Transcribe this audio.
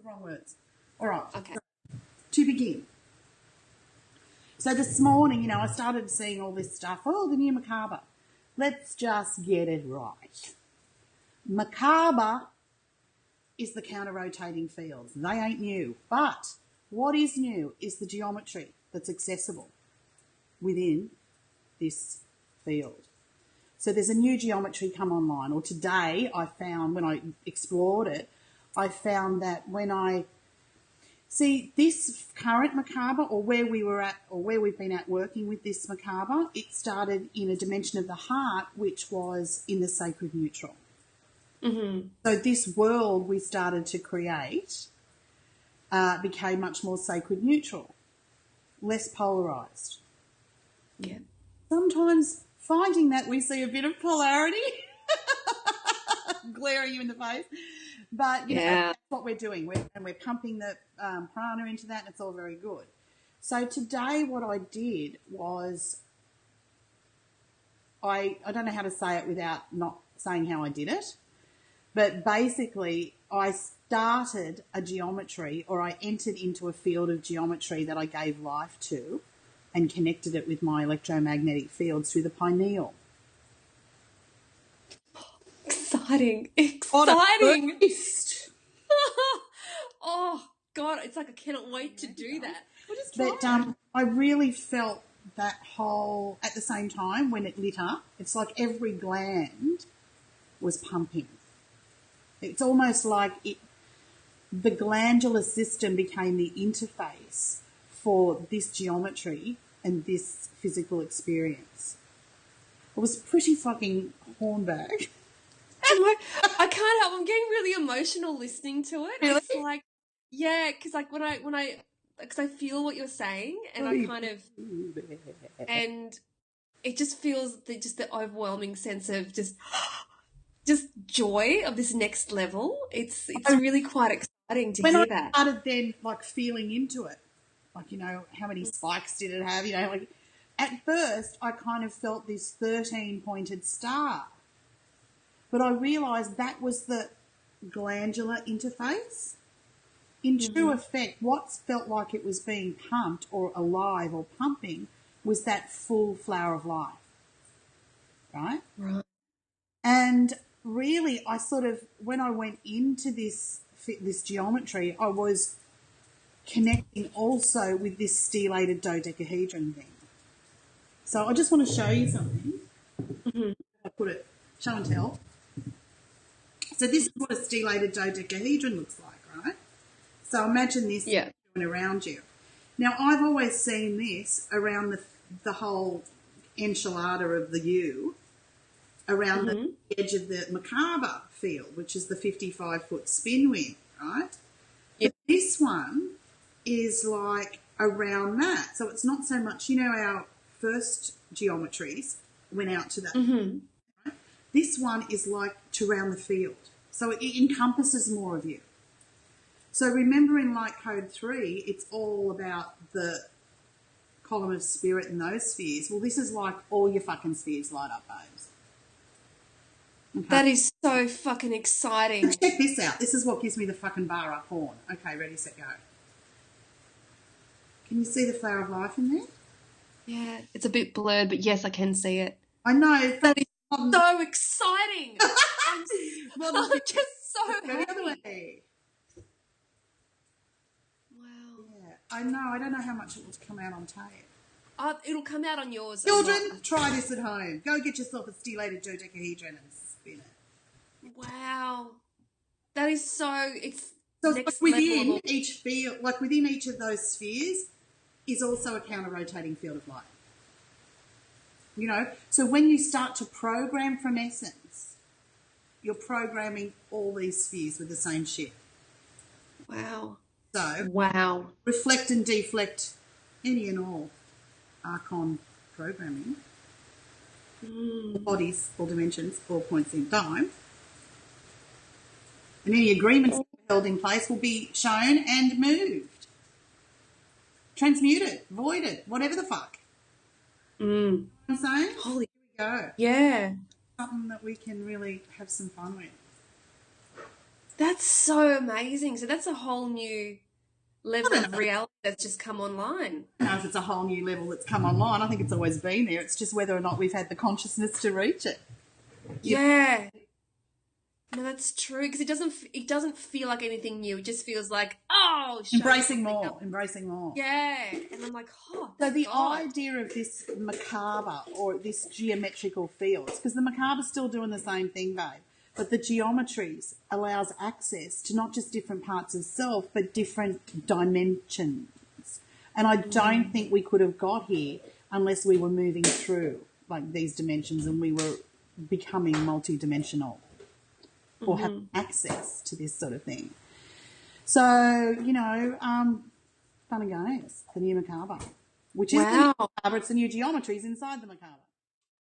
the wrong words. All right. Okay. So, to begin. So this morning, I started seeing all this stuff. Oh, the new MerKaBa. Let's just get it right. MerKaBa is the counter-rotating fields. They ain't new. But what is new is the geometry that's accessible within this field. So there's a new geometry come online. Or today I found, when I explored it, I found that when I see this current MerKaBa, or where we were at, or where we've been at working with this MerKaBa, it started in a dimension of the heart, which was in the sacred neutral. Mm-hmm. So this world we started to create became much more sacred neutral, less polarised. Yeah. Sometimes finding that we see a bit of polarity glaring you in the face. But, you know, that's what we're doing. We're pumping the prana into that, and it's all very good. So today what I did was, I don't know how to say it without not saying how I did it, but basically I started a geometry, or I entered into a field of geometry that I gave life to and connected it with my electromagnetic fields through the pineal. Exciting. Oh, God, it's like I cannot wait to do that. We'll just try But I really felt that whole, at the same time when it lit up, it's like every gland was pumping. It's almost like the glandular system became the interface for this geometry and this physical experience. It was pretty fucking hornbag. I can't help. I'm getting really emotional listening to it. Really? It's like, yeah, because like because I feel what you're saying, and I kind of, and it just feels the overwhelming sense of just joy of this next level. It's really quite exciting to hear that. When I started then like feeling into it, like, how many spikes did it have? Like at first I kind of felt this 13-pointed star. But I realised that was the glandular interface. In true effect, what felt like it was being pumped or alive or pumping was that full flower of life, right? Right. And really, I sort of, when I went into this geometry, I was connecting also with this stellated dodecahedron thing. So I just want to show you something. Mm-hmm. I put it, show and tell. So this is what a stellated dodecahedron looks like, right? So imagine this going around you. Now, I've always seen this around the whole enchilada of the U, around the edge of the MerKaBa field, which is the 55-foot spin wheel, right? Yeah. But this one is like around that. So it's not so much, our first geometries went out to that. Mm-hmm. Right? This one is like to round the field. So it encompasses more of you. So remember in Light Code 3, it's all about the column of spirit and those spheres. Well, this is like all your fucking spheres light up, babes. Okay. That is so fucking exciting. So check this out. This is what gives me the fucking bar up horn. Okay, ready, set, go. Can you see the flower of life in there? Yeah, it's a bit blurred, but yes, I can see it. I know. That is so exciting. I'm just so happy. Wow. Yeah, I know. I don't know how much it will come out on tape. It'll come out on yours. Children, try this at home. Go get yourself a stellated dodecahedron and spin it. Wow. That is so... It's so next within level. each field, like within each of those spheres, is also a counter-rotating field of light. So when you start to program from essence, you're programming all these spheres with the same shit. Wow. So reflect and deflect any and all Archon programming. All bodies, all dimensions, all points in time. And any agreements held in place will be shown and moved. Transmuted, voided, whatever the fuck. You know what I'm saying? Holy. Here we go. Yeah. Something that we can really have some fun with. That's so amazing. So that's a whole new level of reality that's just come online. I don't know if it's a whole new level that's come online. I think it's always been there. It's just whether or not we've had the consciousness to reach it. Yeah. No, that's true, because it doesn't feel like anything new. It just feels like, oh, embracing more. Yeah. And I'm like, oh, so the God. idea of this MerKaBa, or this geometrical fields, because the MerKaBa's still doing the same thing, babe, but the geometries allows access to not just different parts of self, but different dimensions. And I don't think we could have got here unless we were moving through like these dimensions and we were becoming multidimensional or have access to this sort of thing. So, you know, fun and games, the new MerKaBa, which is the new MerKaBa. It's the new geometries inside the MerKaBa.